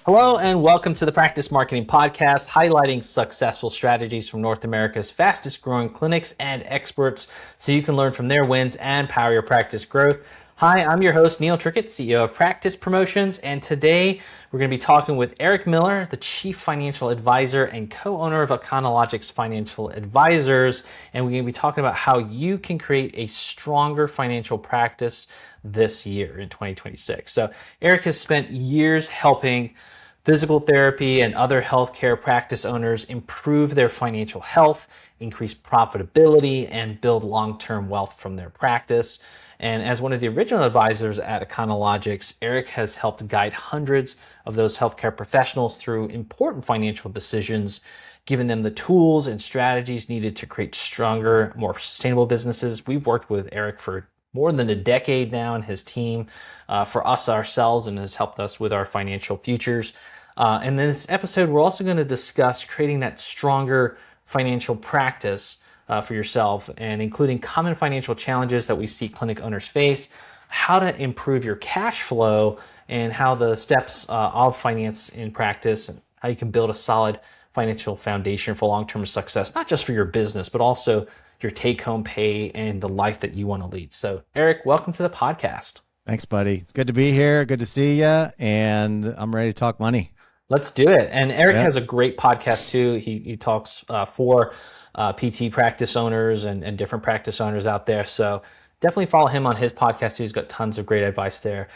Hello and welcome to the Practice Marketing Podcast, highlighting successful strategies from North America's fastest growing clinics and experts so you can learn from their wins and power your practice growth. Hi, I'm your host, Neil Trickett, CEO of Practice Promotions, and today we're going to be talking with Eric Miller, the Chief Financial Advisor and co-owner of Econologics Financial Advisors, and we're going to be talking about how you can create a stronger financial practice this year in 2026. So Eric has spent years helping physical therapy and other healthcare practice owners improve their financial health, increase profitability, and build long-term wealth from their practice. And as one of the original advisors at Econologics, Eric has helped guide hundreds of those healthcare professionals through important financial decisions, giving them the tools and strategies needed to create stronger, more sustainable businesses. We've worked with Eric for more than a decade now and his team for us ourselves, and has helped us with our financial futures. And in this episode, we're also going to discuss creating that stronger financial practice for yourself, and including common financial challenges that we see clinic owners face, how to improve your cash flow, and how the steps of finance in practice, and how you can build a solid financial foundation for long-term success, not just for your business, but also your take-home pay and the life that you want to lead. So, Eric, welcome to the podcast. Thanks, buddy. It's good to be here. Good to see you. And I'm ready to talk money. Let's do it. And Eric has a great podcast too. He talks for PT practice owners and different practice owners out there. So definitely follow him on his podcast too. He's got tons of great advice there.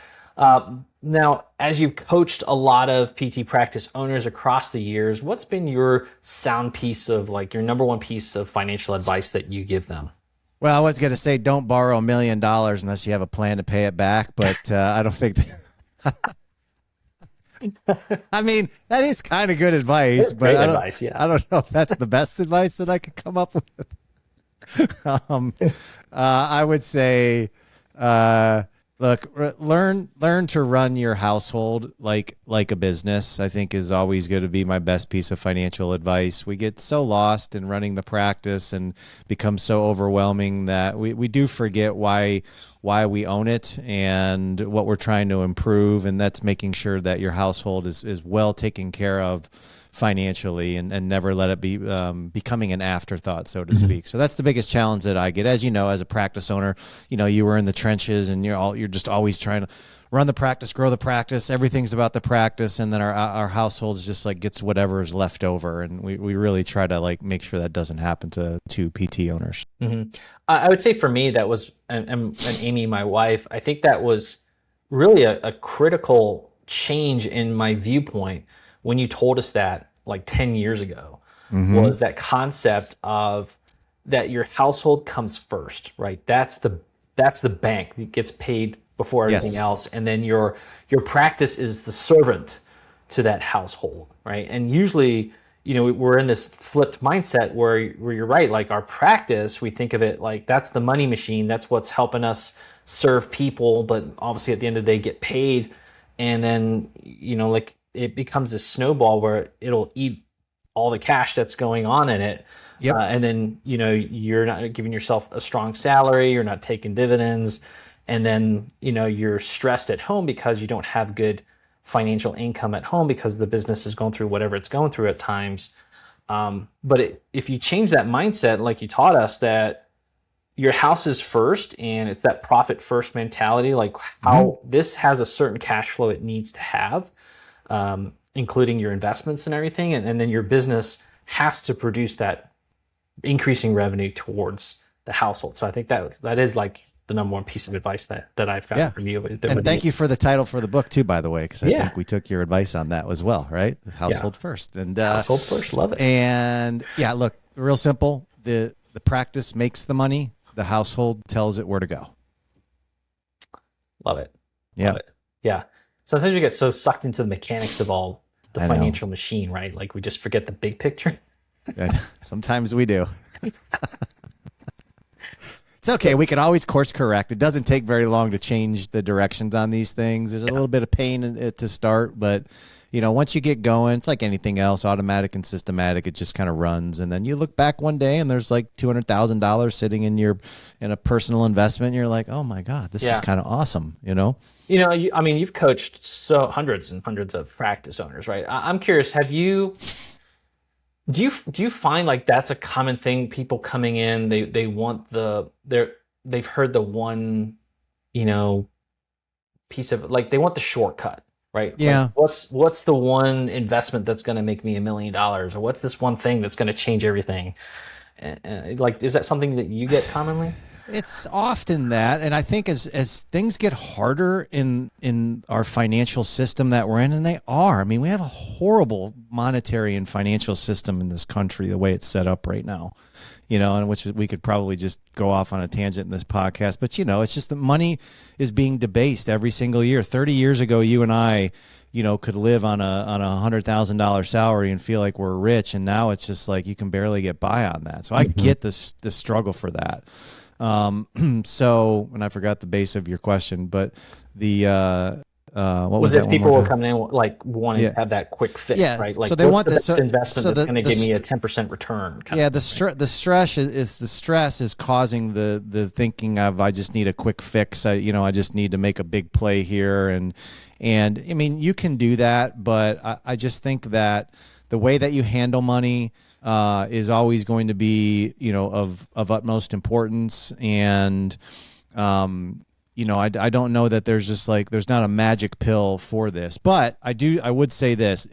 Now, as you've coached a lot of PT practice owners across the years, what's been your sound piece of, like, your number one piece of financial advice that you give them? Well, I was going to say, don't borrow $1 million unless you have a plan to pay it back. But I don't think I mean, that is kind of good advice, but I don't know if that's the best advice that I could come up with. I would say, look, learn to run your household like a business, I think, is always going to be my best piece of financial advice. We get so lost in running the practice and become so overwhelming that we do forget why we own it and what we're trying to improve. And that's making sure that your household is well taken care of financially, and never let it be becoming an afterthought, so to speak. So that's the biggest challenge that I get. As you know, as a practice owner, you were in the trenches, and you're just always trying to run the practice, grow the practice. Everything's about the practice, and then our household is just like gets whatever is left over, and we really try to like make sure that doesn't happen to PT owners. I would say for me, that was, and Amy, my wife, I think that was really a critical change in my viewpoint when you told us that like 10 years ago, was that concept of that your household comes first, right? That's the bank that gets paid before everything else. And then your practice is the servant to that household, right? And usually, we're in this flipped mindset where you're right. Like our practice, we think of it like that's the money machine. That's what's helping us serve people. But obviously at the end of the day, get paid. And then, like it becomes this snowball where it'll eat all the cash that's going on in it. And then, you're not giving yourself a strong salary. You're not taking dividends. And then, you're stressed at home because you don't have good financial income at home because the business is going through whatever it's going through at times. But if you change that mindset, like you taught us, that your house is first and it's that profit first mentality, like how this has a certain cash flow it needs to have, including your investments and everything. And then your business has to produce that increasing revenue towards the household. So I think that is like the number one piece of advice that I found from you. And thank you for the title for the book too, by the way, because I think we took your advice on that as well, right? Household first. And household first, love it. And look, real simple. The practice makes the money. The household tells it where to go. Love it. Love it. Yeah. Sometimes we get so sucked into the mechanics of all the financial machine, right? Like we just forget the big picture. Sometimes we do. It's okay. We can always course correct. It doesn't take very long to change the directions on these things. There's a little bit of pain to start, but once you get going, it's like anything else, automatic and systematic. It just kind of runs. And then you look back one day and there's like $200,000 sitting in a personal investment. And you're like, oh my God, this is kind of awesome. You've coached hundreds and hundreds of practice owners, right? I'm curious, do you find like that's a common thing? People coming in, they've heard the one, piece of like they want the shortcut, right? Yeah. Like, what's the one investment that's going to make me $1 million, or what's this one thing that's going to change everything? Like, is that something that you get commonly? It's often that, and I think as things get harder in our financial system that we're in, and they are. I mean, we have a horrible monetary and financial system in this country, the way it's set up right now. And which we could probably just go off on a tangent in this podcast, but it's just that money is being debased every single year. 30 years ago, you and I, could live on a $100,000 salary and feel like we're rich, and now it's just like you can barely get by on that. So I get the struggle for that. And I forgot the base of your question, but what was it? People were coming in like wanting to have that quick fix, right? Like, so they want this investment that's going to give me a 10% return. The stress is causing the thinking of, I just need a quick fix. I just need to make a big play here, and I mean, you can do that, but I just think that the way that you handle money is always going to be, of utmost importance. And, I don't know that there's not a magic pill for this, but I would say this,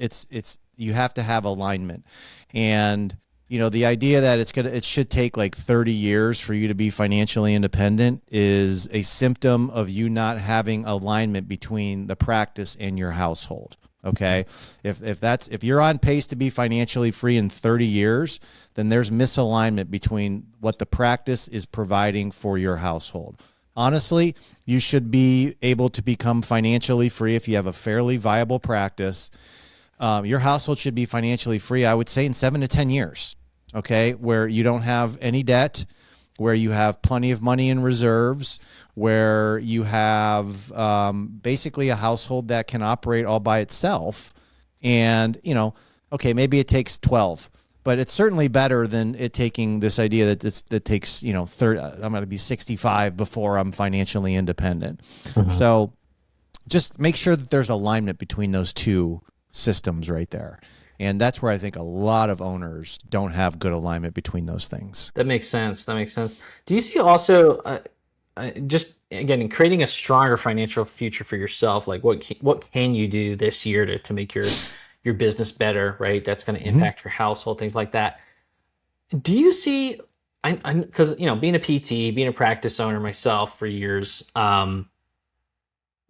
you have to have alignment. And, the idea that it should take like 30 years for you to be financially independent is a symptom of you not having alignment between the practice and your household. Okay. If you're on pace to be financially free in 30 years, then there's misalignment between what the practice is providing for your household. Honestly, you should be able to become financially free if you have a fairly viable practice. Your household should be financially free, I would say, in 7 to 10 years. Okay. Where you don't have any debt, where you have plenty of money in reserves, where you have basically a household that can operate all by itself. And, okay, maybe it takes 12, but it's certainly better than it taking this idea that takes, 30, I'm going to be 65 before I'm financially independent. Mm-hmm. So just make sure that there's alignment between those two systems right there. And that's where I think a lot of owners don't have good alignment between those things. That makes sense. Do you see also, just again, in creating a stronger financial future for yourself, like what can you do this year to make your business better, right? That's going to impact your household, things like that. Do you see, because, being a PT, being a practice owner myself for years,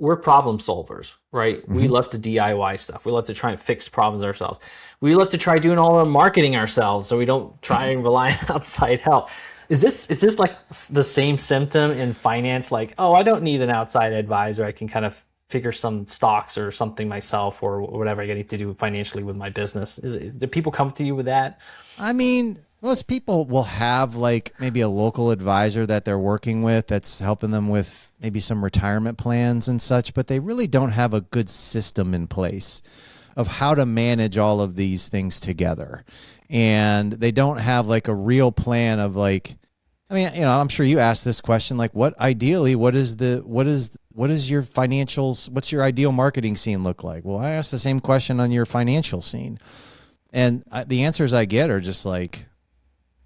we're problem solvers, right? Mm-hmm. We love to DIY stuff. We love to try and fix problems ourselves. We love to try doing all our marketing ourselves, so we don't try and rely on outside help. Is this like the same symptom in finance? Like, oh, I don't need an outside advisor. I can kind of figure some stocks or something myself, or whatever I need to do financially with my business. Do people come to you with that? I mean, most people will have like maybe a local advisor that they're working with that's helping them with maybe some retirement plans and such, but they really don't have a good system in place of how to manage all of these things together. And they don't have like a real plan of like, I mean, I'm sure you asked this question, like what is your financials? What's your ideal marketing scene look like? Well, I asked the same question on your financial scene. And the answers I get are just like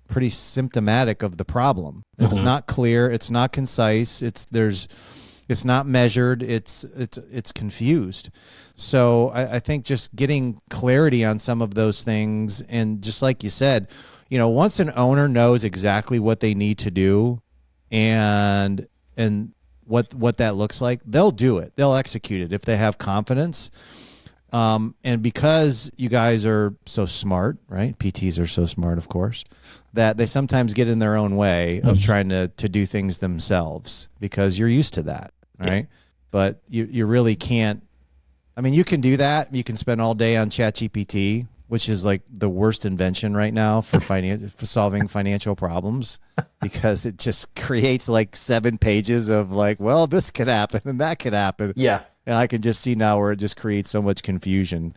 pretty symptomatic of the problem. Mm-hmm. It's not clear. It's not concise. It's not measured. It's confused. So I think just getting clarity on some of those things, and just like you said, once an owner knows exactly what they need to do and what that looks like, they'll do it. They'll execute it if they have confidence. And because you guys are so smart, right? PTs are so smart, of course, that they sometimes get in their own way of trying to do things themselves because you're used to that, right? Yeah. But you really can't. I mean, you can do that. You can spend all day on ChatGPT, which is like the worst invention right now for solving financial problems, because it just creates like 7 pages of like, well, this could happen and that could happen. Yeah. And I can just see now where it just creates so much confusion.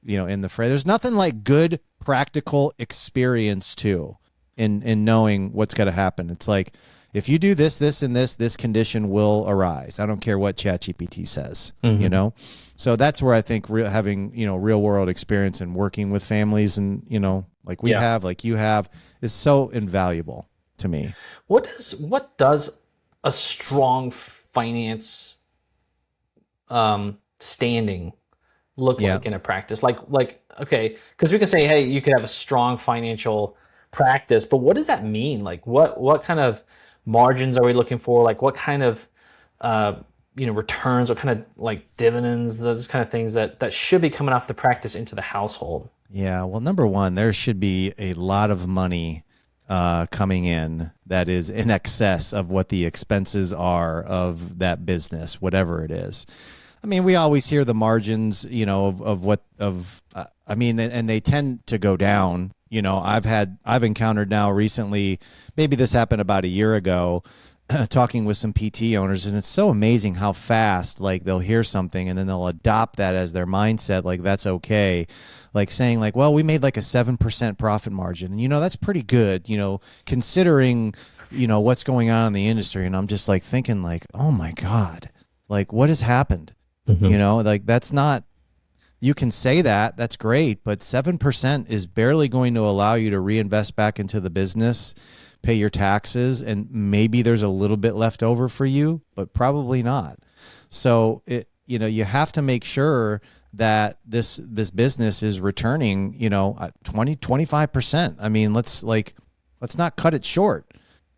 in the fray. There's nothing like good practical experience too in knowing what's going to happen. It's like, if you do this, this, and this condition will arise. I don't care what ChatGPT says, So that's where I think having, real world experience and working with families and, like we have, like you have, is so invaluable to me. What does a strong finance standing look like in a practice? Like, okay, because we can say, hey, you could have a strong financial practice, but what does that mean? Like, what kind of margins are we looking for? Like, what kind of returns, what kind of like dividends, those kind of things that should be coming off the practice into the household? Yeah, well, number one, there should be a lot of money coming in that is in excess of what the expenses are of that business, whatever it is. I mean, we always hear the margins, and they tend to go down. I've encountered now recently, maybe this happened about a year ago, talking with some PT owners, and it's so amazing how fast, like, they'll hear something and then they'll adopt that as their mindset, like that's okay. Like saying like, well, we made like a 7% profit margin. And, that's pretty good, considering, what's going on in the industry. And I'm just like thinking like, oh my God, like what has happened? Like that's not, you can say that, that's great, but 7% is barely going to allow you to reinvest back into the business, pay your taxes, and maybe there's a little bit left over for you, but probably not. So you have to make sure that this business is returning, 20-25%. I mean, let's not cut it short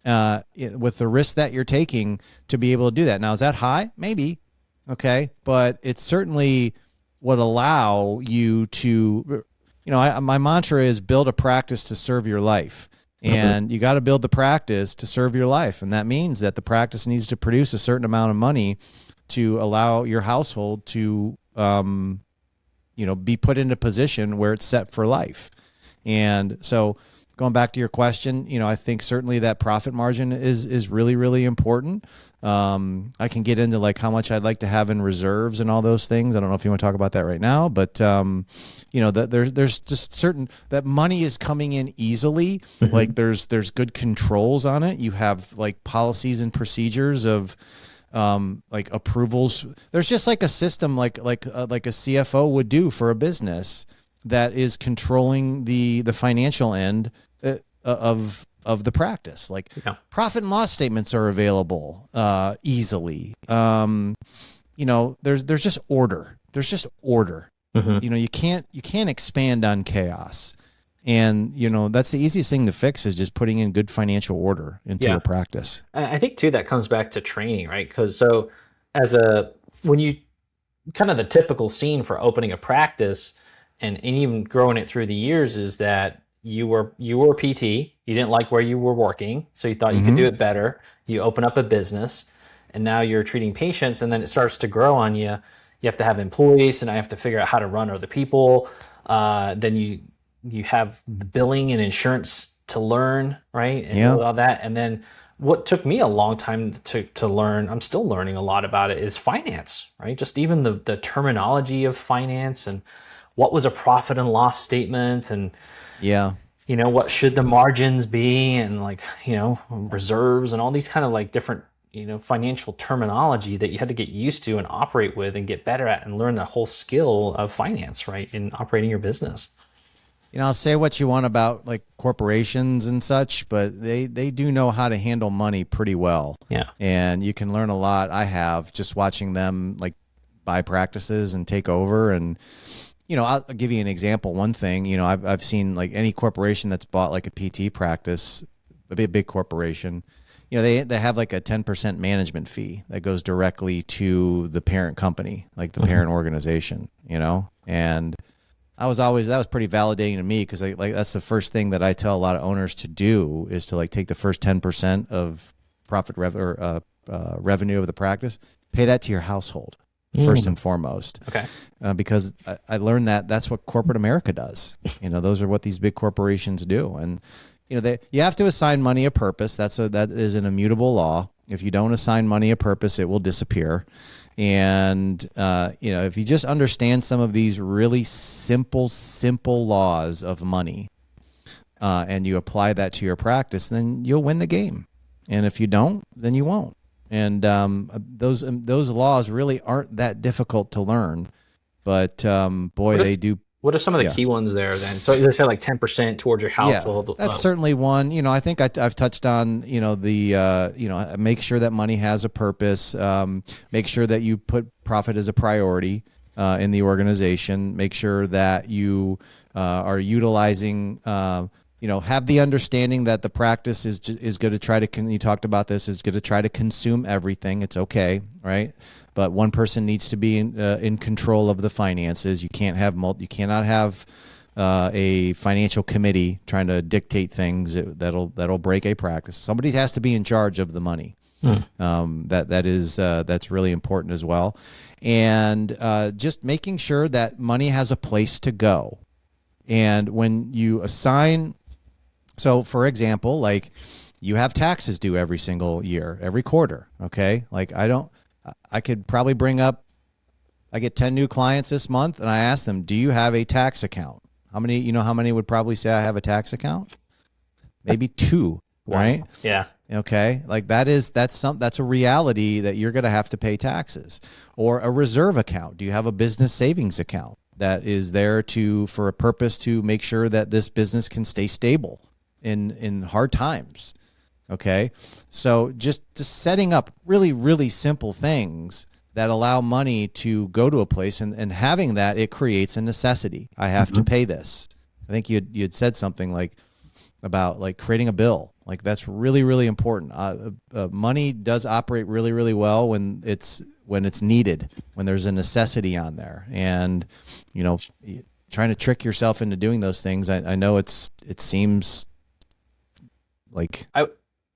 with the risk that you're taking to be able to do that. Now, is that high? Maybe. Okay. But it certainly would allow you to, my mantra is build a practice to serve your life. And you got to build the practice to serve your life. And that means that the practice needs to produce a certain amount of money to allow your household to, be put in a position where it's set for life. And so going back to your question, I think certainly that profit margin is really, really important. I can get into like how much I'd like to have in reserves and all those things. I don't know if you want to talk about that right now, but there's just certain that money is coming in easily. Like there's good controls on it. You have like policies and procedures of like approvals. There's just like a system like a CFO would do for a business that is controlling the financial end of the practice. Like profit and loss statements are available easily. There's just order. There's just order. You can't expand on chaos. And, that's the easiest thing to fix is just putting in good financial order into a practice. I think too, that comes back to training, right? Because when you kind of the typical scene for opening a practice and even growing it through the years is that you were a PT, you didn't like where you were working, so you thought you could do it better. You open up a business and now you're treating patients, and then it starts to grow on you. You have to have employees, and I have to figure out how to run other people. Then you have the billing and insurance to learn, right? And all that. And then what took me a long time to learn, I'm still learning a lot about it, is finance, right? Just even the terminology of finance and what was a profit and loss statement, and what should the margins be, and reserves and all these kind of like different financial terminology that you had to get used to and operate with and get better at and learn the whole skill of finance, right, in operating your business. I'll say what you want about like corporations and such, but they do know how to handle money pretty well. Yeah. And you can learn a lot. I have just watching them like buy practices and take over. And, I'll give you an example. One thing, I've seen like any corporation that's bought like a PT practice, a big corporation, they have like a 10% management fee that goes directly to the parent company, like the parent organization, and that was pretty validating to me, because like that's the first thing that I tell a lot of owners to do is to like take the first 10% of revenue of the practice, pay that to your household first and foremost. Okay. Because I learned that that's what corporate America does. Those are what these big corporations do. And you have to assign money a purpose. That is an immutable law. If you don't assign money a purpose, it will disappear. And if you just understand some of these really simple laws of money, and you apply that to your practice, then you'll win the game. And if you don't, then you won't. And those laws really aren't that difficult to learn, but boy, they do. What are some of the key ones there then? So you say like 10% towards your household. Yeah, that's certainly one. I think I've touched on, make sure that money has a purpose. Make sure that you put profit as a priority in the organization. Make sure that you are utilizing, have the understanding that the practice is going to try to, you talked about this, is going to try to consume everything. It's okay, right? But one person needs to be in control of the finances. You cannot have a financial committee trying to dictate things that'll break a practice. Somebody has to be in charge of the money. That's really important as well. And just making sure that money has a place to go. And when you assign, so for example, like you have taxes due every single year, every quarter. Okay. Like I could probably bring up, I get 10 new clients this month and I ask them, do you have a tax account? How many would probably say I have a tax account? Maybe 2, right? Wow. Yeah. Okay. Like that's a reality that you're going to have to pay taxes. Or a reserve account. Do you have a business savings account that is there for a purpose to make sure that this business can stay stable in hard times? Okay. So just setting up really, really simple things that allow money to go to a place, and having that, it creates a necessity. I have to pay this. I think you'd said something about like creating a bill. Like that's really, really important. Money does operate really, really well when it's needed, when there's a necessity on there. And, trying to trick yourself into doing those things. I know it seems like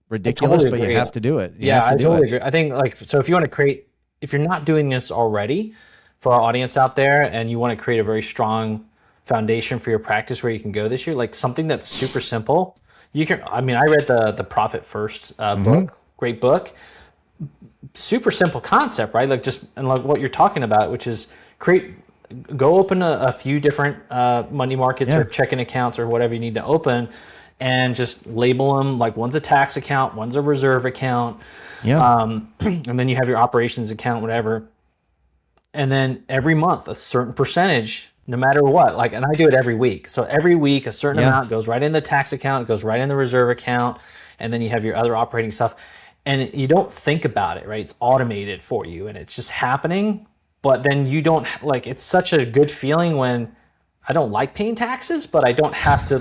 ridiculous, totally but you have to do it. I totally agree. I think so if you want to if you're not doing this already, for our audience out there, and you want to create a very strong foundation for your practice where you can go this year, like something that's super simple. I read the Profit First book, great book, super simple concept, right? Like what you're talking about, which is go open a few different money markets or checking accounts or whatever you need to open, and just label them, like one's a tax account, one's a reserve account. Yeah. And then you have your operations account, whatever. And then every month, a certain percentage, no matter what, and I do it every week. So every week, a certain amount goes right in the tax account, it goes right in the reserve account, and then you have your other operating stuff. And you don't think about it, right? It's automated for you and it's just happening. But then you don't, it's such a good feeling when I don't like paying taxes, but I don't have to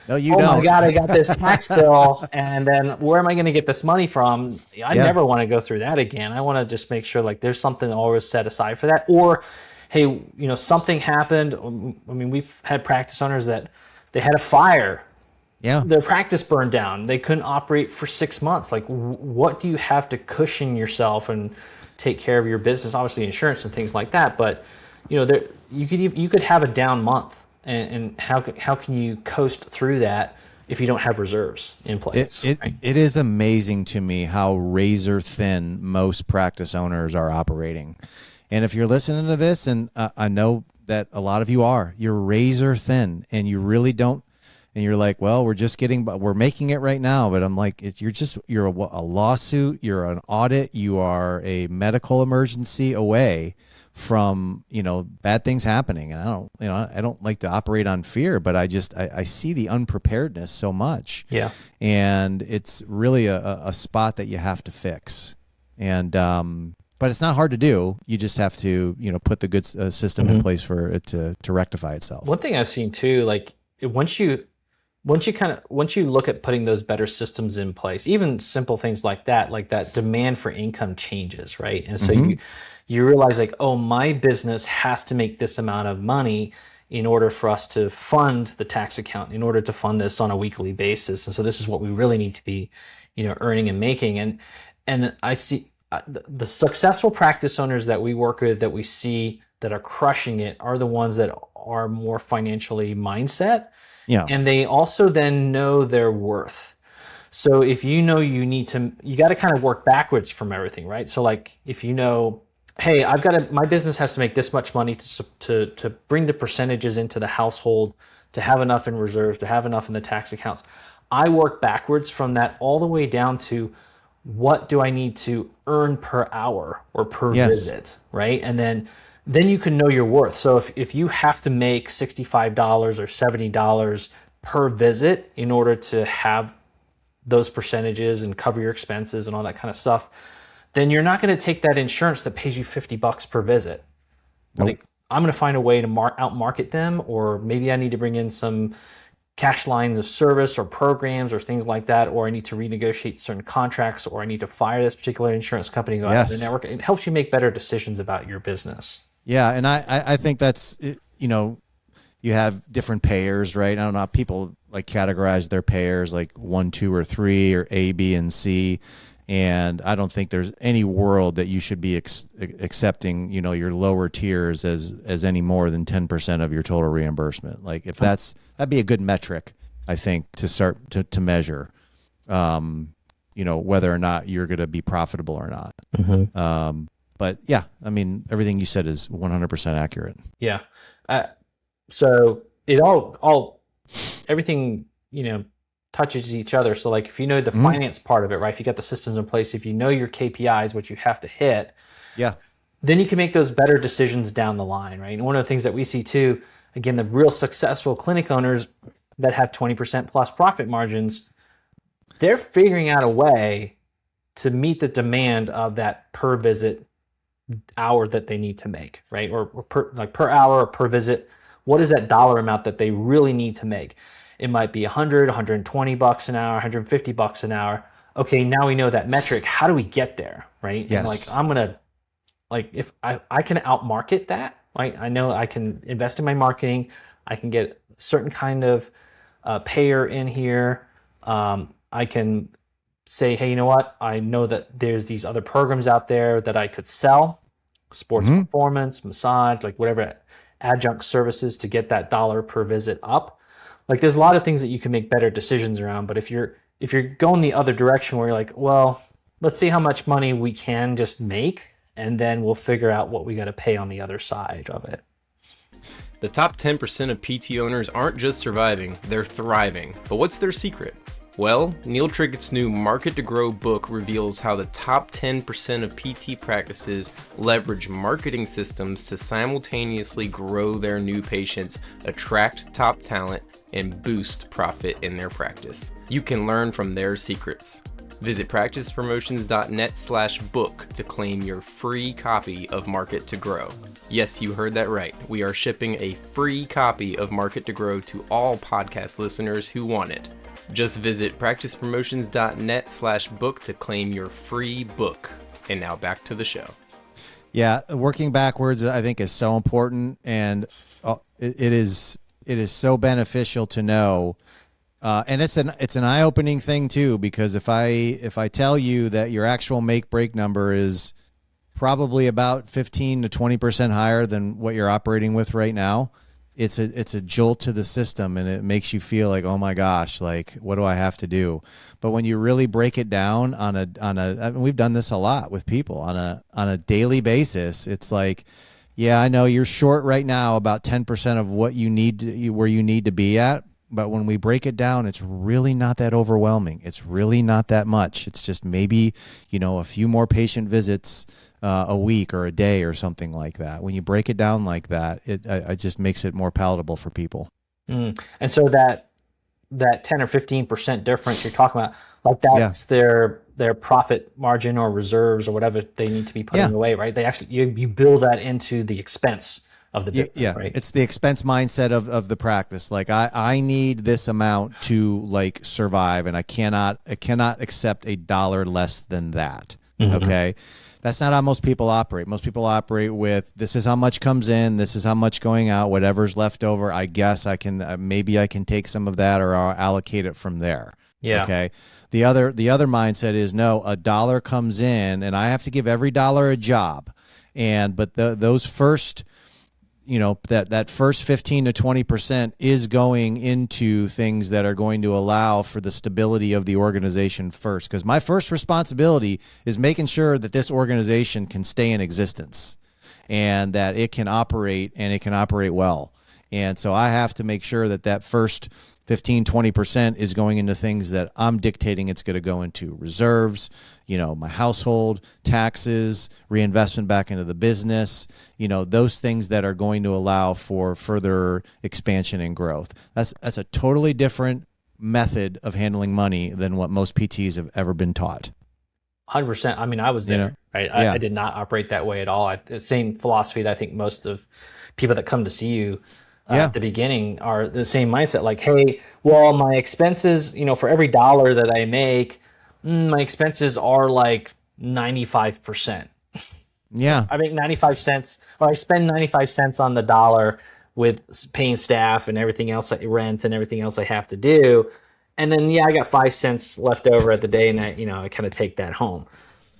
no, you oh don't. my God, I got this tax bill, and then where am I going to get this money from? I never want to go through that again. I want to just make sure there's something always set aside for that. Or, hey, something happened. I mean, we've had practice owners that they had a fire. Yeah. Their practice burned down. They couldn't operate for 6 months. What do you have to cushion yourself and take care of your business? Obviously, insurance and things like that. But you could have a down month. And how can you coast through that if you don't have reserves in place? It is amazing to me how razor thin most practice owners are operating. And if you're listening to this, and I know that a lot of you're razor thin, and you really don't, and you're like, well, we're making it right now. But I'm like, you're a lawsuit, you're an audit, you are a medical emergency away from bad things happening. And I don't like to operate on fear, but I see the unpreparedness so much. Yeah. And it's really a spot that you have to fix. And but it's not hard to do. You just have to put the good system in place for it to rectify itself. One thing I've seen too, once you look at putting those better systems in place, even simple things like that demand for income changes, right? And so you realize oh, my business has to make this amount of money in order for us to fund the tax account, in order to fund this on a weekly basis. And so this is what we really need to be, earning and making. And I see the successful practice owners that we work with, that we see that are crushing it, are the ones that are more financially mindset. Yeah. And they also then know their worth. So if you got to kind of work backwards from everything, right? So if hey, my business has to make this much money to bring the percentages into the household, to have enough in reserves, to have enough in the tax accounts. I work backwards from that all the way down to what do I need to earn per hour or per Yes. visit, right? And then you can know your worth. So if you have to make $65 or $70 per visit in order to have those percentages and cover your expenses and all that kind of stuff, then you're not going to take that insurance that pays you $50 per visit. Nope. Like, I'm going to find a way to outmarket them, or maybe I need to bring in some cash lines of service or programs or things like that, or I need to renegotiate certain contracts, or I need to fire this particular insurance company and go out to the network. It helps you make better decisions about your business. Yeah, and I think that's, you know, you have different payers, right? I don't know, people like categorize their payers like 1, 2, or 3, or A, B, and C. And I don't think there's any world that you should be accepting, you know, your lower tiers as any more than 10% of your total reimbursement. Like if that'd be a good metric, I think, to start to measure, you know, whether or not you're going to be profitable or not. Mm-hmm. But yeah, I mean, everything you said is 100% accurate. Yeah. So it all everything, you know, touches each other. So like if you know the finance part of it, right? If you got the systems in place, if you know your KPIs, what you have to hit, yeah, then you can make those better decisions down the line, right? And one of the things that we see too, again, the real successful clinic owners that have 20% plus profit margins, they're figuring out a way to meet the demand of that per visit hour that they need to make, right? Or per hour or per visit. What is that dollar amount that they really need to make? It might be 100, 120 bucks an hour, 150 bucks an hour. Okay, now we know that metric. How do we get there, right? yes, And like I'm gonna, like, if I can outmarket that, right? I know I can invest in my marketing. I can get a certain kind of payer in here. I can say, hey, you know what? I know that there's these other programs out there that I could sell, sports performance, massage, like whatever adjunct services to get that dollar per visit up. Like there's a lot of things that you can make better decisions around. But if you're going the other direction where you're like, well, let's see how much money we can just make, and then we'll figure out what we got to pay on the other side of it. The top 10% of PT owners aren't just surviving, they're thriving. But what's their secret? Well, Neil Trickett's new Market to Grow book reveals how the top 10% of PT practices leverage marketing systems to simultaneously grow their new patients, attract top talent, and boost profit in their practice. You can learn from their secrets. Visit practicepromotions.net/book to claim your free copy of Market to Grow. Yes, you heard that right. We are shipping a free copy of Market to Grow to all podcast listeners who want it. Just visit practicepromotions.net/book to claim your free book. And now back to the show. Yeah, working backwards, I think, is so important, and it is so beneficial to know. And it's an eye-opening thing too, because if I tell you that your actual make-break number is probably about 15 to 20% higher than what you're operating with right now, it's a jolt to the system, and it makes you feel like, oh my gosh, like what do I have to do? But when you really break it down on a I mean, we've done this a lot with people on a daily basis, it's like, yeah, I know you're short right now about 10% of what you need to, where you need to be at. But when we break it down, it's really not that overwhelming. It's really not that much. It's just maybe, you know, a few more patient visits a week or a day or something like that. When you break it down like that, it just makes it more palatable for people. And so that 10 or 15% difference you're talking about, like that's their profit margin or reserves or whatever they need to be putting away, right? They actually, you build that into the expense of the business, right? It's the expense mindset of the practice. Like I need this amount to like survive, and I cannot accept a dollar less than that. Okay. That's not how most people operate. Most people operate with, this is how much comes in, this is how much going out, whatever's left over, I guess I can, maybe I can take some of that, or I'll allocate it from there. Yeah. Okay. The other mindset is, no, a dollar comes in and I have to give every dollar a job. But those first, that first 15 to 20% is going into things that are going to allow for the stability of the organization first. Because my first responsibility is making sure that this organization can stay in existence and that it can operate and it can operate well. And so I have to make sure that that first 15, 20% is going into things that I'm dictating it's going to go into: reserves, my household, taxes, reinvestment back into the business, those things that are going to allow for further expansion and growth. That's a totally different method of handling money than what most PTs have ever been taught. 100%. I mean, I was there, right? Yeah. I did not operate that way at all. The same philosophy that I think most of people that come to see you at the beginning are the same mindset. Like, hey, well, my expenses, for every dollar that I make, my expenses are like 95%. Yeah. I make 95 cents, or I spend 95 cents on the dollar with paying staff and everything else, like rent and everything else I have to do. And then, I got 5 cents left over at the day, and I kind of take that home.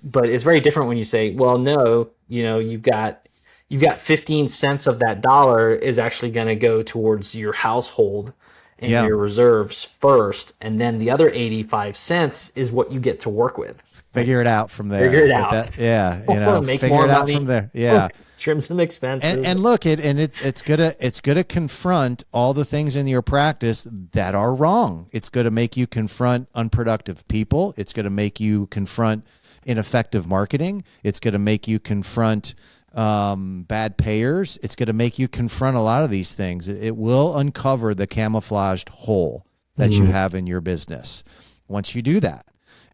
But it's very different when you say, well, no, you've got 15 cents of that dollar is actually going to go towards your household and your reserves first. And then the other 85 cents is what you get to work with. Figure it out from there. Figure it out. Make figure more it out money from there. Yeah. Trim some expenses. And look, it's gonna confront all the things in your practice that are wrong. It's gonna make you confront unproductive people. It's gonna make you confront ineffective marketing. It's gonna make you confront bad payers. It's gonna make you confront a lot of these things. It will uncover the camouflaged hole that you have in your business once you do that.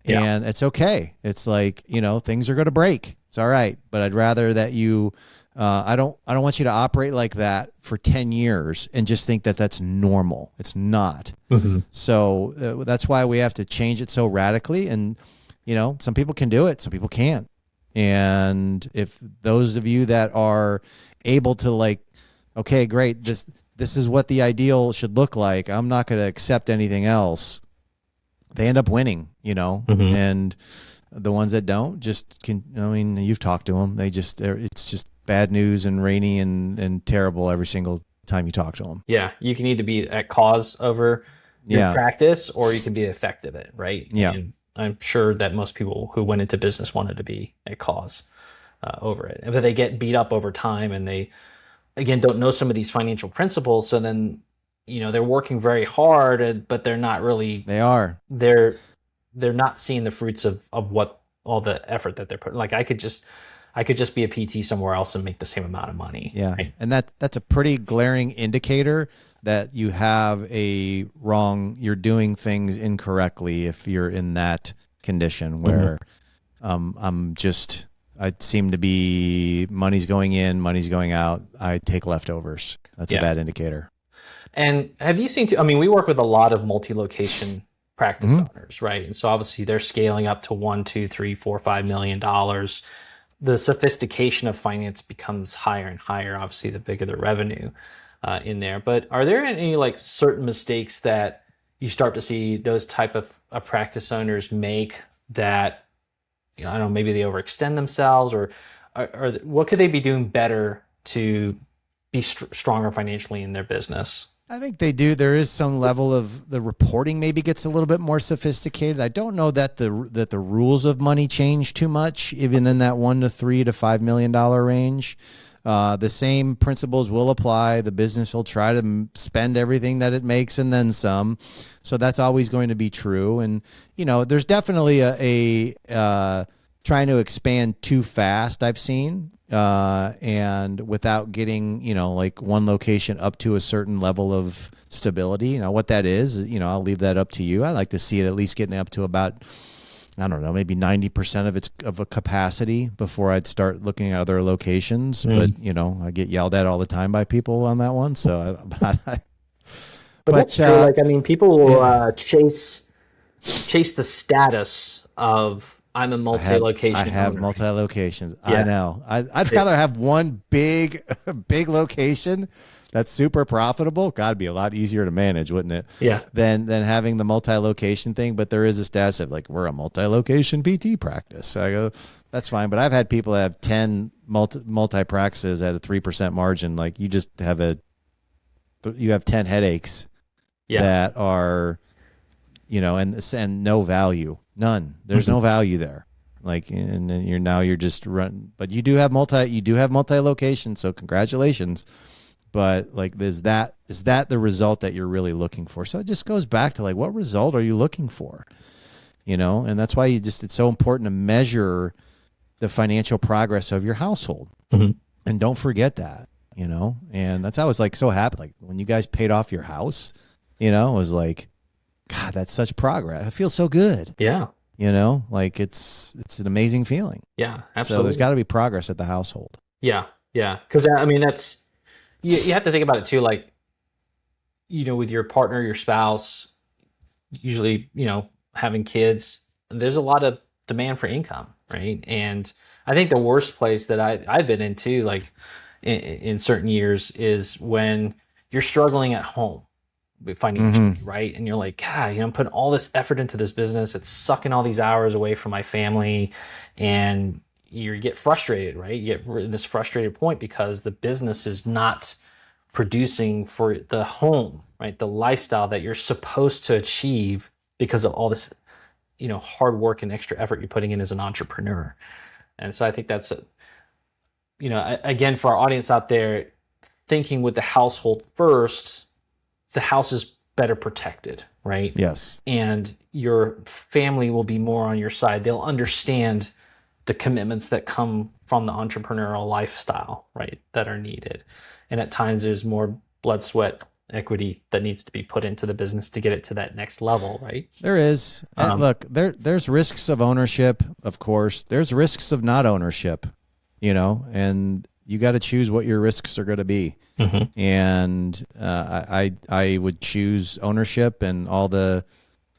Yeah. And it's okay. It's like, things are going to break. It's all right. But I'd rather that you, I don't want you to operate like that for 10 years and just think that that's normal. It's not. Mm-hmm. So that's why we have to change it so radically. And, some people can do it. Some people can't. And if those of you that are able to okay, great. This is what the ideal should look like. I'm not going to accept anything else. They end up winning, and the ones that don't you've talked to them. It's just bad news and rainy and terrible every single time you talk to them. Yeah. You can either be at cause over your practice, or you can be effective at it. Right. Yeah. And I'm sure that most people who went into business wanted to be at cause over it. But they get beat up over time, and they, again, don't know some of these financial principles. So then, they're working very hard, but they're not really. They are. They're not seeing the fruits of what all the effort that they're putting. Like I could just be a PT somewhere else and make the same amount of money. Yeah, right? And that's a pretty glaring indicator that you have you're doing things incorrectly if you're in that condition where I seem to be money's going in, money's going out. I take leftovers. That's a bad indicator. And have you seen, we work with a lot of multi-location practice owners, right? And so obviously they're scaling up to $1, $2, $3, $4, $5 million. The sophistication of finance becomes higher and higher, obviously, the bigger the revenue in there. But are there any certain mistakes that you start to see those type of practice owners make that, I don't know, maybe they overextend themselves, or what could they be doing better to be stronger financially in their business? I think they do. There is some level of the reporting maybe gets a little bit more sophisticated. I don't know that the rules of money change too much, even in that $1 to $3 to $5 million range. The same principles will apply. The business will try to spend everything that it makes and then some. So that's always going to be true. And, there's definitely a trying to expand too fast, I've seen. And without getting, one location up to a certain level of stability, what that is, I'll leave that up to you. I like to see it at least getting up to about, I don't know, maybe 90% of a capacity before I'd start looking at other locations. But, I get yelled at all the time by people on that one. So, but that's true. People will chase the status of, I'm a multi-location I have owner. multi-locations. Yeah. I know. I'd rather have one big location that's super profitable. God, it'd be a lot easier to manage, wouldn't it? Yeah. Than having the multi-location thing. But there is a status of we're a multi-location PT practice. So I go, That's fine. But I've had people that have 10 multi practices at a 3% margin. Like you just have you have 10 headaches that are, and no value, none. There's no value there. Like, and then you're just run, but you do have multi locations. So congratulations. But like, is that the result that you're really looking for? So it just goes back to like, what result are you looking for? And that's why it's so important to measure the financial progress of your household. Mm-hmm. And don't forget that, and that's how I was like so happy. Like when you guys paid off your house, it was like, God, that's such progress. It feels so good. Yeah. Like it's an amazing feeling. Yeah, absolutely. So there's got to be progress at the household. Yeah. Yeah. Cause I mean, that's, you have to think about it too. Like, with your partner, your spouse, usually, having kids, there's a lot of demand for income, right? And I think the worst place that I've been into, like in certain years, is when you're struggling at home financially, right? And you're like, God, I'm putting all this effort into this business. It's sucking all these hours away from my family. And you get frustrated, right? You get in this frustrated point because the business is not producing for the home, right? The lifestyle that you're supposed to achieve because of all this, hard work and extra effort you're putting in as an entrepreneur. And so I think that's, again, for our audience out there, thinking with the household first, the house is better protected, right? Yes. And your family will be more on your side. They'll understand the commitments that come from the entrepreneurial lifestyle, right, that are needed. And at times there's more blood, sweat, equity that needs to be put into the business to get it to that next level, right? There is. Look, there's risks of ownership, of course. There's risks of not ownership, and you got to choose what your risks are going to be. Mm-hmm. And I would choose ownership and all the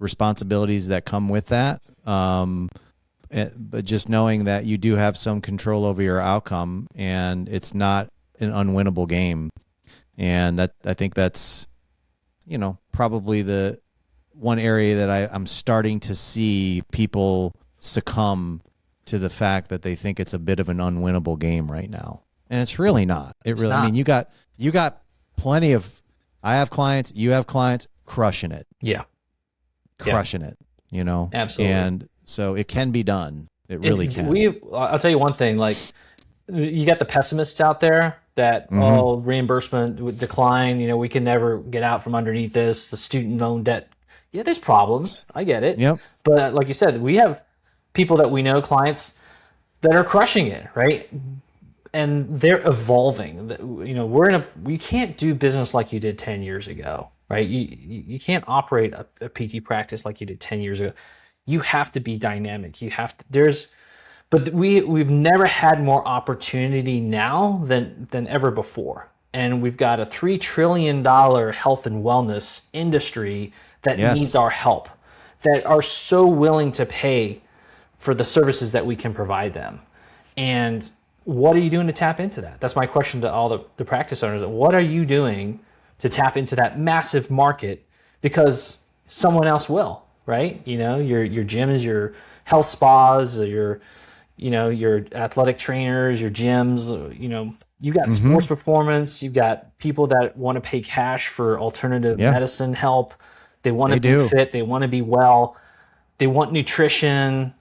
responsibilities that come with that. But just knowing that you do have some control over your outcome, and it's not an unwinnable game. And I think that's, probably the one area that I'm starting to see people succumb to the fact that they think it's a bit of an unwinnable game right now. And it's really not. I mean, you got plenty of, I have clients, you have clients crushing it. Yeah. Crushing it, Absolutely. And so it can be done. It really can. I'll tell you one thing, like you got the pessimists out there that, reimbursement would decline. We can never get out from underneath this, the student loan debt. Yeah, there's problems. I get it. Yep. But like you said, we have people that we know, clients that are crushing it, right? And they're evolving. We can't do business like you did 10 years ago, right? You can't operate a PT practice like you did 10 years ago. You have to be dynamic. But we've never had more opportunity now than ever before. And we've got a $3 trillion health and wellness industry that needs our help, that are so willing to pay for the services that we can provide them. And what are you doing to tap into that? That's my question to all the practice owners. What are you doing to tap into that massive market? Because someone else will, right? Your gyms, your health spas, your athletic trainers, your gyms, you got sports performance, you've got people that want to pay cash for alternative medicine help. They want to be fit, they want to be well, they want nutrition,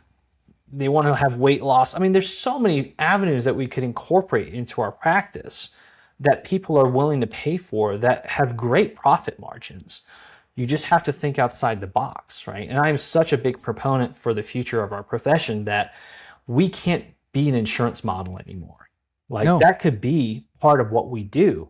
they want to have weight loss. I mean, there's so many avenues that we could incorporate into our practice that people are willing to pay for that have great profit margins. You just have to think outside the box, right? And I'm such a big proponent for the future of our profession that we can't be an insurance model anymore. That could be part of what we do,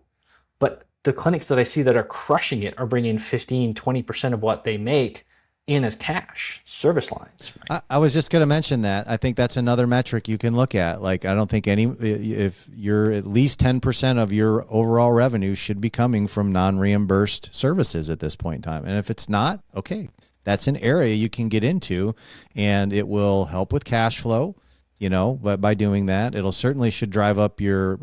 but the clinics that I see that are crushing it are bringing 15, 20% of what they make in as cash service lines. Right? I was just going to mention that. I think that's another metric you can look at. Like, I don't think if you're at least 10% of your overall revenue should be coming from non-reimbursed services at this point in time. And if it's not, okay, that's an area you can get into, and it will help with cash flow. But by doing that, it'll certainly should drive up your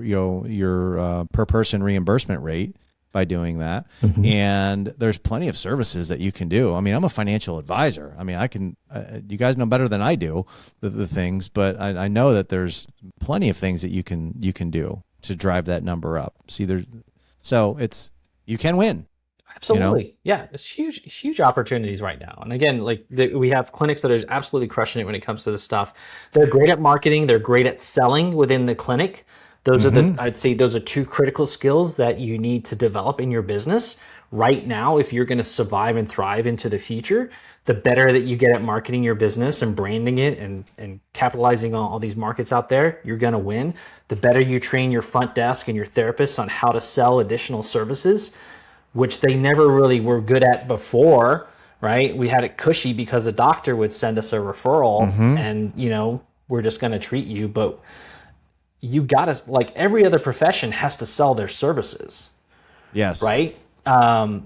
per person reimbursement rate. by doing that. And there's plenty of services that you can do. I mean, I'm a financial advisor. I mean, I can, you guys know better than I do the things, but I know that there's plenty of things that you can do to drive that number up. So you can win. Absolutely. Yeah. It's huge opportunities right now. And again, like we have clinics that are absolutely crushing it when it comes to this stuff. They're great at marketing. They're great at selling within the clinic. Those are I'd say those are two critical skills that you need to develop in your business right now. If you're going to survive and thrive into the future, the better that you get at marketing your business and branding it and capitalizing on all these markets out there, you're going to win. The better you train your front desk and your therapists on how to sell additional services, which they never really were good at before, right? We had it cushy because a doctor would send us a referral and, we're just going to treat you. But you got to, like every other profession has to sell their services. Yes. Right? So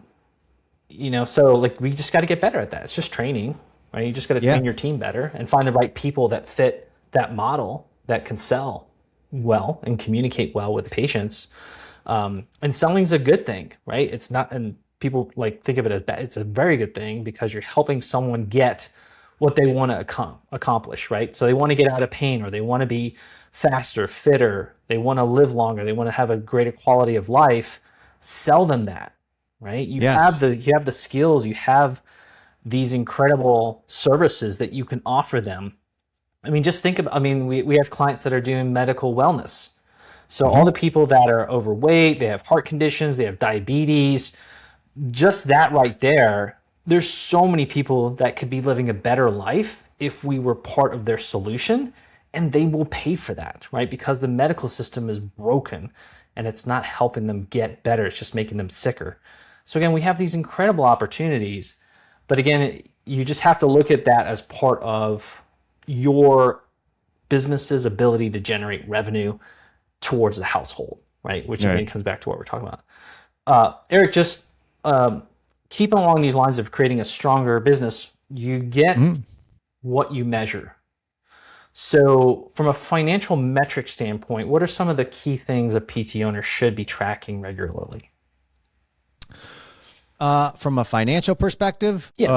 like we just got to get better at that. It's just training, right? You just got to train your team better and find the right people that fit that model that can sell well and communicate well with patients. And selling's a good thing, right? It's not, and people like think of it as bad. It's a very good thing because you're helping someone get what they want to accomplish, right? So they want to get out of pain, or they want to be faster, fitter, they want to live longer, they want to have a greater quality of life. Sell them that, right? You have the skills, you have these incredible services that you can offer them. I mean, just think about, we have clients that are doing medical wellness. So all the people that are overweight, they have heart conditions, they have diabetes, just that right there, there's so many people that could be living a better life if we were part of their solution, and they will pay for that, right? Because the medical system is broken and it's not helping them get better. It's just making them sicker. So again, we have these incredible opportunities, but again, you just have to look at that as part of your business's ability to generate revenue towards the household, right? Which again comes back to what we're talking about. Eric, just keeping along these lines of creating a stronger business, you get what you measure. So from a financial metric standpoint, what are some of the key things a PT owner should be tracking regularly? From a financial perspective, look,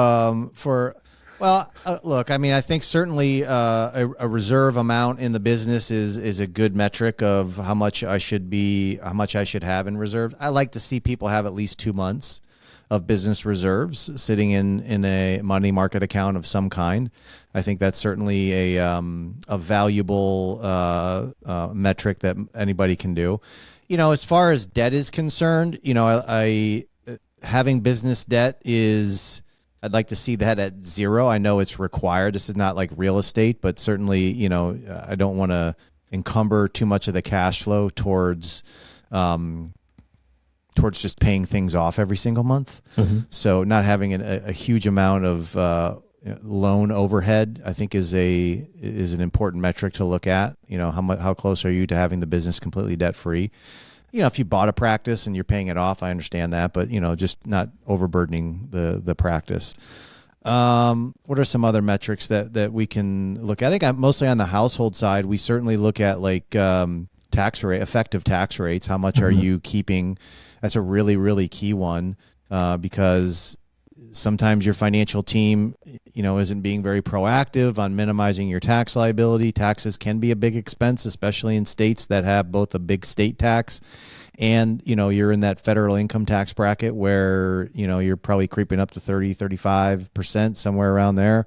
I think certainly a reserve amount in the business is a good metric of how much I should have in reserve. I like to see people have at least 2 months of business reserves sitting in a money market account of some kind. I think that's certainly a valuable metric that anybody can do. As far as debt is concerned, having business debt I'd like to see that at zero. I know it's required. This is not like real estate, but certainly, I don't want to encumber too much of the cash flow towards just paying things off every single month. So not having a huge amount of loan overhead, I think is an important metric to look at. How close are you to having the business completely debt free? If you bought a practice and you're paying it off, I understand that, but just not overburdening the practice. What are some other metrics that we can look at? I think mostly on the household side, we certainly look at like effective tax rates. How much are you keeping? That's a really, really key one, because sometimes your financial team, isn't being very proactive on minimizing your tax liability. Taxes can be a big expense, especially in states that have both a big state tax and, you're in that federal income tax bracket where, you're probably creeping up to 35%, somewhere around there.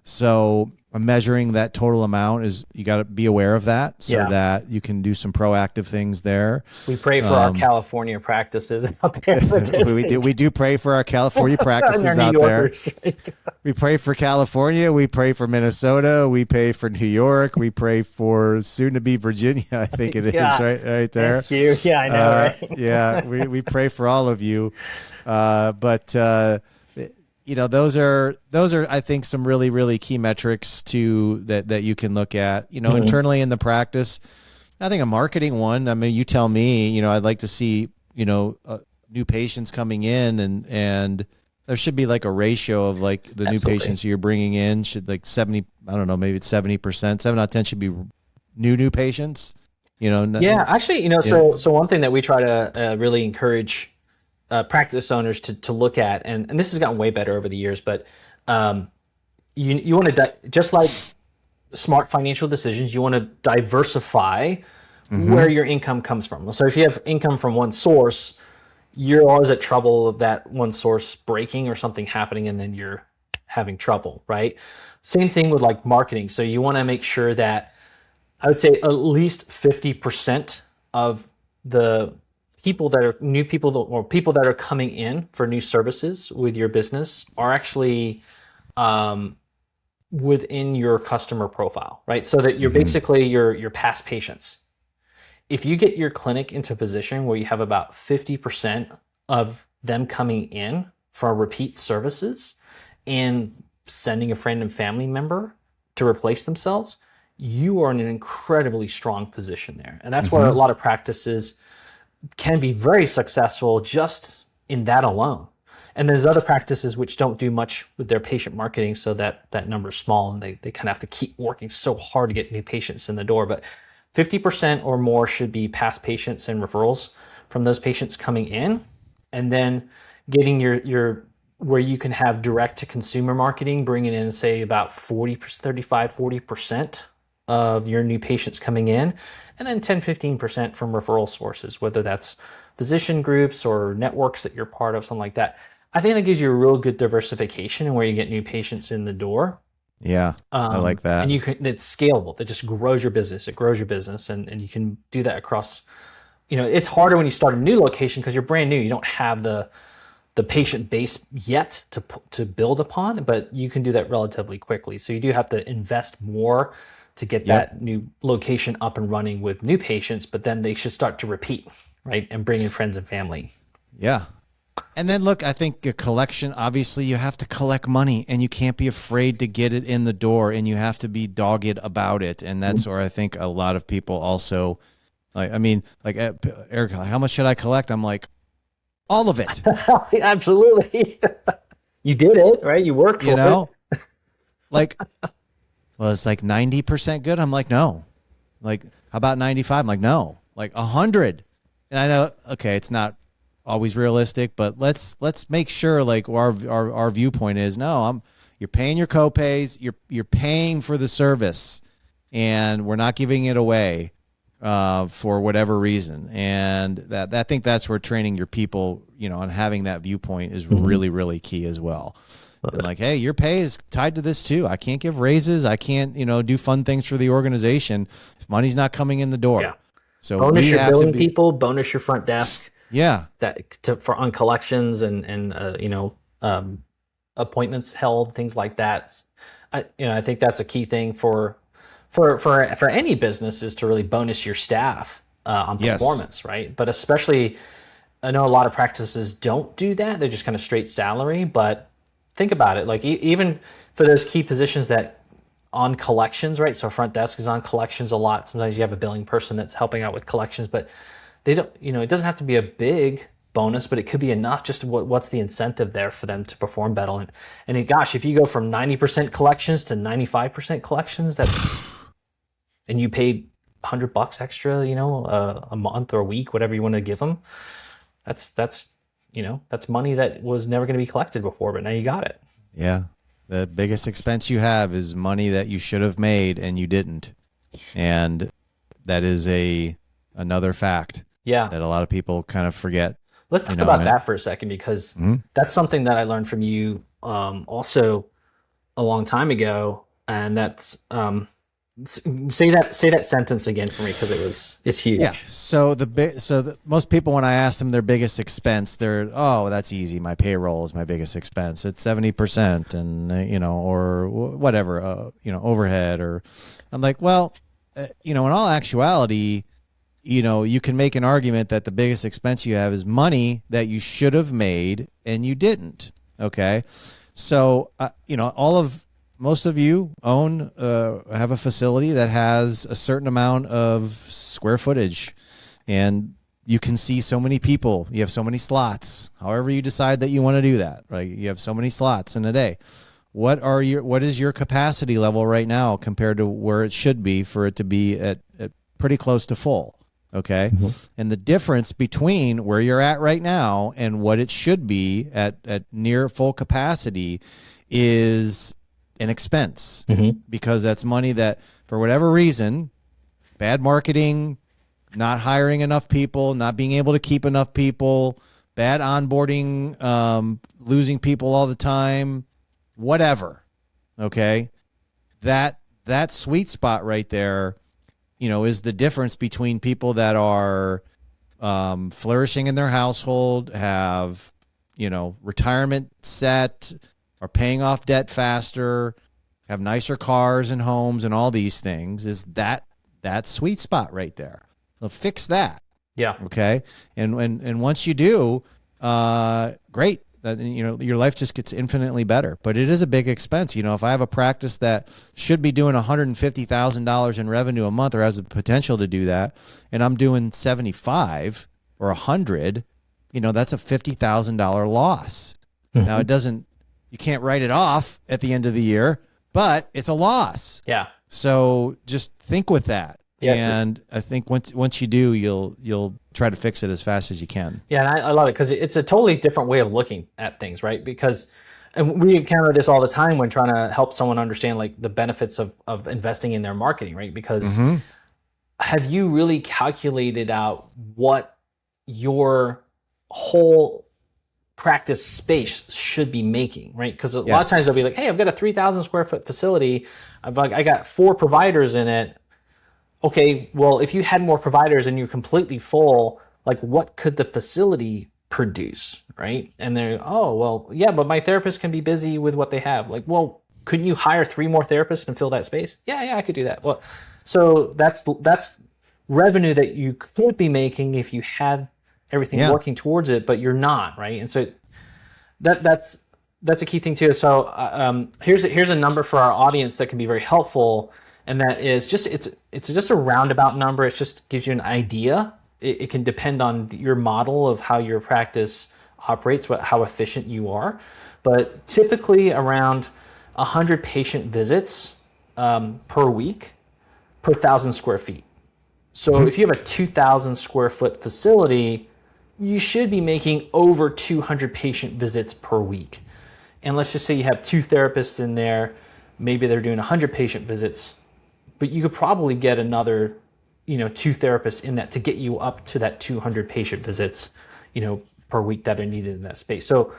So measuring that total amount you got to be aware of that so that you can do some proactive things there. We pray for our California practices out there. we do pray for our California practices out there. We pray for California. We pray for Minnesota. We pray for New York. We pray for soon to be Virginia. I think it is right there. Thank you. Yeah, I know. Right? Yeah, we pray for all of you. Those are I think some really, really key metrics that you can look at, internally in the practice. I think a marketing one, you tell me, I'd like to see, new patients coming in and there should be like a ratio of like the new patients you're bringing in should like 70, I don't know, maybe it's 70%, 7 out of 10 should be new patients, Yeah, actually, so one thing that we try to really encourage practice owners to look at, and this has gotten way better over the years, but you want to just like smart financial decisions, you want to diversify where your income comes from. So if you have income from one source, you're always at trouble of that one source breaking or something happening, and then you're having trouble, right? Same thing with like marketing. So you want to make sure that, I would say, at least 50% of the people that are new people or people that are coming in for new services with your business are actually within your customer profile, right? So that you're basically your past patients. If you get your clinic into a position where you have about 50% of them coming in for repeat services and sending a friend and family member to replace themselves, you are in an incredibly strong position there. And that's where a lot of practices can be very successful just in that alone. And there's other practices which don't do much with their patient marketing, so that number is small, and they kind of have to keep working so hard to get new patients in the door. But 50% or more should be past patients and referrals from those patients coming in, and then getting your where you can have direct to consumer marketing, bringing in, say, about 40% of your new patients coming in, and then 10-15% from referral sources, whether that's physician groups or networks that you're part of, something like that. I think that gives you a real good diversification in where you get new patients in the door. Yeah, I like that. And it's scalable. That just grows your business. It grows your business, and you can do that across. It's harder when you start a new location because you're brand new. You don't have the patient base yet to build upon, but you can do that relatively quickly. So you do have to invest more to get that new location up and running with new patients, but then they should start to repeat, right? And bring in friends and family. Yeah. And then look, I think a collection, obviously you have to collect money, and you can't be afraid to get it in the door, and you have to be dogged about it. And that's where I think a lot of people also, Eric, how much should I collect? I'm like, all of it. Absolutely. You did it, right? You worked for it. Like, well, it's like 90% good. I'm like, no. Like, how about 95? I'm like, no. Like 100. And I know, okay, it's not always realistic, but let's make sure, like, our viewpoint is, no, you're paying your copays, you're paying for the service, and we're not giving it away for whatever reason. And I think that's where training your people, and having that viewpoint is really, really key as well. And like, hey, your pay is tied to this too. I can't give raises. I can't, do fun things for the organization if money's not coming in the door. Yeah. So bonus your billing people, bonus your front desk. Yeah. On collections and appointments held, things like that. I think that's a key thing for any business, is to really bonus your staff on performance, right? But especially, I know a lot of practices don't do that. They're just kind of straight salary, but think about it. Like, even for those key positions that on collections, right? So front desk is on collections a lot. Sometimes you have a billing person that's helping out with collections, but they don't, it doesn't have to be a big bonus, but it could be enough. Just what's the incentive there for them to perform better? And gosh, if you go from 90% collections to 95% collections, and you paid $100 extra, a month or a week, whatever you want to give them, that's money that was never going to be collected before, but now you got it. Yeah. The biggest expense you have is money that you should have made and you didn't. And that is another fact. Yeah. That a lot of people kind of forget. Let's talk about that for a second, because that's something that I learned from you also a long time ago. And that's say that sentence again for me, because it's huge. Yeah. So most people, when I ask them their biggest expense, they're, oh, that's easy. My payroll is my biggest expense. It's 70%, and or whatever, overhead. Or I'm like, well, in all actuality, you can make an argument that the biggest expense you have is money that you should have made and you didn't. Okay. So, most of you have a facility that has a certain amount of square footage, and you can see so many people. You have so many slots, however you decide that you want to do that, right? You have so many slots in a day. What is your capacity level right now compared to where it should be for it to be at pretty close to full? Okay. And the difference between where you're at right now and what it should be at near full capacity is an expense, because that's money that, for whatever reason, bad marketing, not hiring enough people, not being able to keep enough people, bad onboarding, losing people all the time, whatever. Okay. That sweet spot right there, is the difference between people that are flourishing in their household, have, retirement set, are paying off debt faster, have nicer cars and homes and all these things, is that sweet spot right there. So fix that. Yeah. Okay. And once you do, great. That, your life just gets infinitely better. But it is a big expense. If I have a practice that should be doing $150,000 in revenue a month, or has the potential to do that, and I'm doing 75 or 100, that's a $50,000 loss. Now you can't write it off at the end of the year, but it's a loss. Yeah. So just think with that. Yeah, and I think once you do, you'll try to fix it as fast as you can. Yeah, and I love it because it's a totally different way of looking at things, right? And we encounter this all the time when trying to help someone understand like the benefits of investing in their marketing, right? Because have you really calculated out what your whole practice space should be making, right? Because a lot of times they'll be like, hey, I've got a 3,000 square foot facility. I got 4 providers in it. Okay, well, if you had more providers and you're completely full, like what could the facility produce, right? And they're, oh, well, yeah, but my therapist can be busy with what they have. Like, well, couldn't you hire 3 more therapists and fill that space? Yeah, I could do that. Well, so that's revenue that you could be making if you had everything working towards it, but you're not, right? And so that's a key thing too. So here's a number for our audience that can be very helpful. And that is just, it's just a roundabout number. It just gives you an idea. It can depend on your model of how your practice operates, how efficient you are. But typically around 100 patient visits per week per 1,000 square feet. So if you have a 2,000 square foot facility, you should be making over 200 patient visits per week. And let's just say you have 2 therapists in there, maybe they're doing 100 patient visits, but you could probably get another, 2 therapists in that to get you up to that 200 patient visits, per week that are needed in that space. So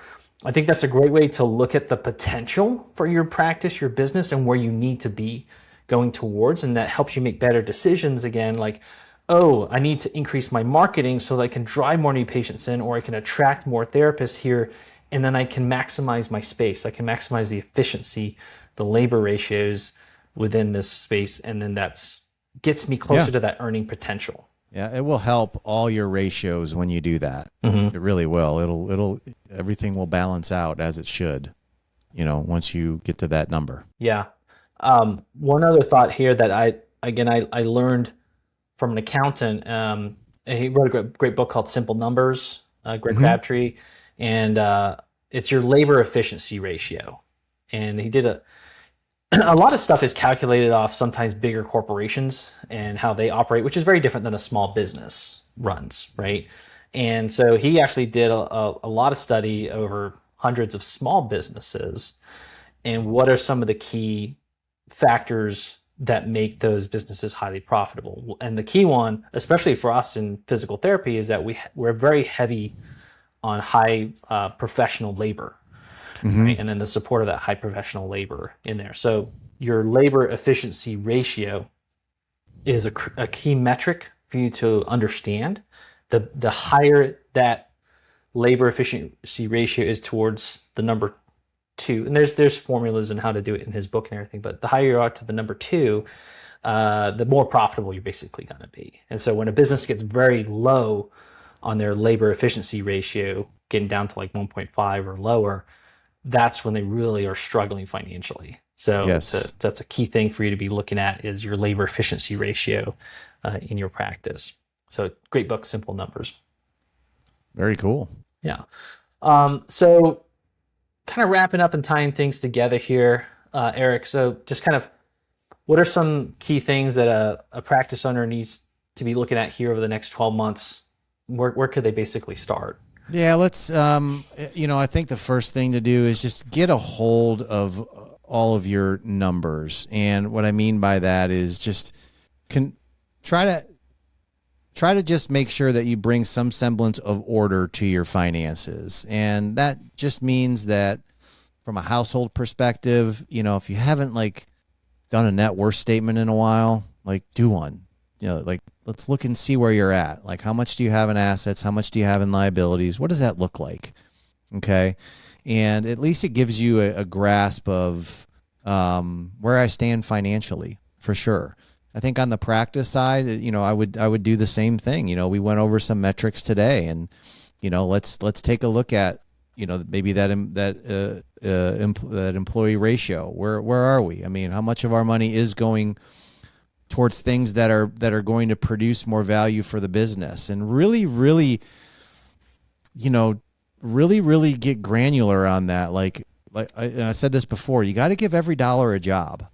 I think that's a great way to look at the potential for your practice, your business, and where you need to be going towards. And that helps you make better decisions again, like, oh, I need to increase my marketing so that I can drive more new patients in, or I can attract more therapists here, and then I can maximize my space. I can maximize the efficiency, the labor ratios within this space, and then that's gets me closer to that earning potential. Yeah, it will help all your ratios when you do that. It really will. It'll everything will balance out as it should, once you get to that number. Yeah. One other thought here that I learned from an accountant. And he wrote a great book called Simple Numbers, Greg Crabtree, and it's your labor efficiency ratio. And he did a lot of stuff is calculated off sometimes bigger corporations and how they operate, which is very different than a small business runs, right? And so he actually did a lot of study over hundreds of small businesses, and what are some of the key factors that make those businesses highly profitable. And the key one, especially for us in physical therapy, is that we're very heavy on high professional labor. Right? And then the support of that high professional labor in there. So your labor efficiency ratio is a key metric for you to understand. The higher that labor efficiency ratio is towards the number 2, and there's formulas on how to do it in his book and everything, but the higher you are to the number 2, the more profitable you're basically going to be. And so when a business gets very low on their labor efficiency ratio, getting down to like 1.5 or lower, that's when they really are struggling financially. So that's a key thing for you to be looking at, is your labor efficiency ratio in your practice. So great book, Simple Numbers. Very cool. Yeah. So kind of wrapping up and tying things together here, Eric. So just kind of, what are some key things that a practice owner needs to be looking at here over the next 12 months, where could they basically start? Yeah, let's, I think the first thing to do is just get a hold of all of your numbers. And what I mean by that is just try to just make sure that you bring some semblance of order to your finances. And that just means that from a household perspective, if you haven't done a net worth statement in a while, do one. Let's look and see where you're at. How much do you have in assets? How much do you have in liabilities? What does that look like? Okay. And at least it gives you a grasp of where I stand financially, for sure. I think on the practice side, I would do the same thing. We went over some metrics today, and let's take a look at maybe that employee ratio. Where are we? I mean, how much of our money is going towards things that are going to produce more value for the business, and really get granular on that. And I said this before, you got to give every dollar a job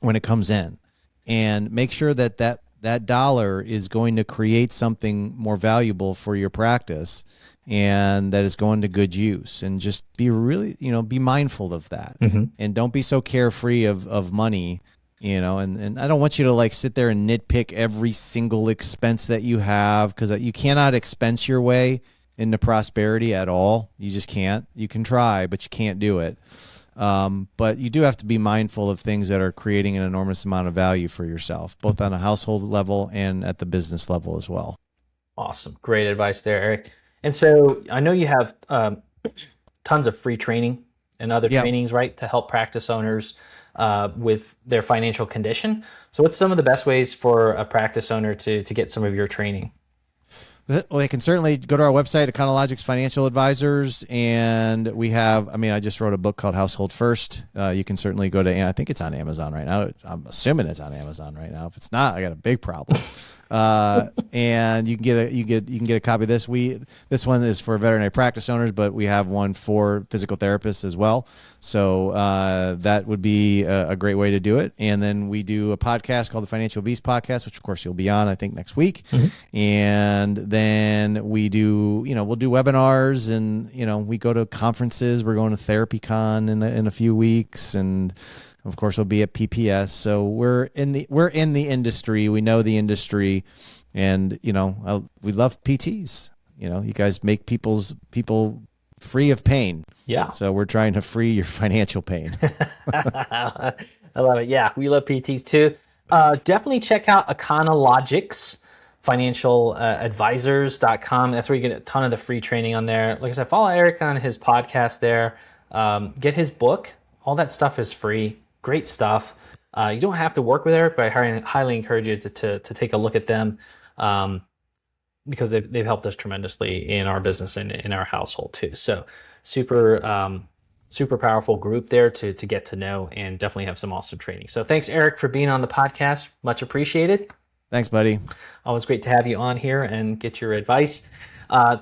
when it comes in, and make sure that dollar is going to create something more valuable for your practice, and that is going to good use. And just be really, be mindful of that. Mm-hmm. And don't be so carefree of money. And I don't want you to sit there and nitpick every single expense that you have, because you cannot expense your way into prosperity at all. You just can't. You can try, but you can't do it. But you do have to be mindful of things that are creating an enormous amount of value for yourself, both on a household level and at the business level as well. Awesome. Great advice there, Eric. And so I know you have tons of free training and other trainings, right, to help practice owners with their financial condition. So what's some of the best ways for a practice owner to get some of your training? Well, they can certainly go to our website, Econologics Financial Advisors, and we have, I just wrote a book called Household First. You can certainly go to, I think it's on Amazon right now. I'm assuming it's on Amazon right now. If it's not, I got a big problem. And you can get a copy of this. This one is for veterinary practice owners, but we have one for physical therapists as well. So that would be a great way to do it. And then we do a podcast called the Financial Beast Podcast, which of course you'll be on, I think, next week. Mm-hmm. And then we do, we'll do webinars, and we go to conferences. We're going to TherapyCon in a few weeks, and of course, we'll be at PPS. So we're in the industry. We know the industry, and we love PTs. You guys make people free of pain. Yeah. So we're trying to free your financial pain. I love it. Yeah, we love PTs too. Definitely check out Econologics, financialadvisors.com. That's where you get a ton of the free training on there. Like I said, follow Eric on his podcast there. Get his book. All that stuff is free. Great stuff. You don't have to work with Eric, but I highly encourage you to take a look at them, because they've helped us tremendously in our business and in our household too. So super powerful group there to get to know, and definitely have some awesome training. So thanks, Eric, for being on the podcast. Much appreciated. Thanks, buddy. Always great to have you on here and get your advice.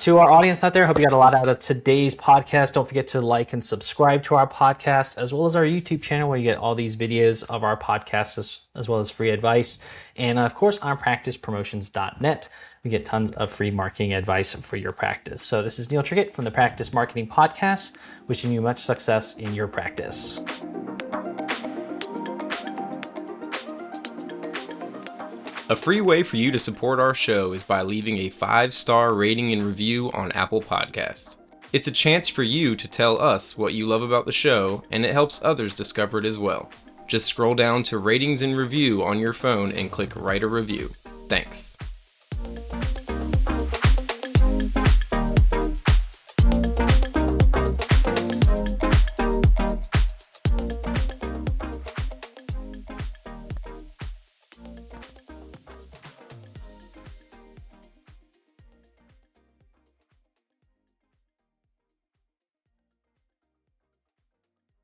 To our audience out there, hope you got a lot out of today's podcast. Don't forget to like and subscribe to our podcast, as well as our YouTube channel, where you get all these videos of our podcasts, as well as free advice. And of course, on practicepromotions.net, we get tons of free marketing advice for your practice. So this is Neil Trickett from the Practice Marketing Podcast, wishing you much success in your practice. A free way for you to support our show is by leaving a 5-star rating and review on Apple Podcasts. It's a chance for you to tell us what you love about the show, and it helps others discover it as well. Just scroll down to ratings and review on your phone and click write a review. Thanks.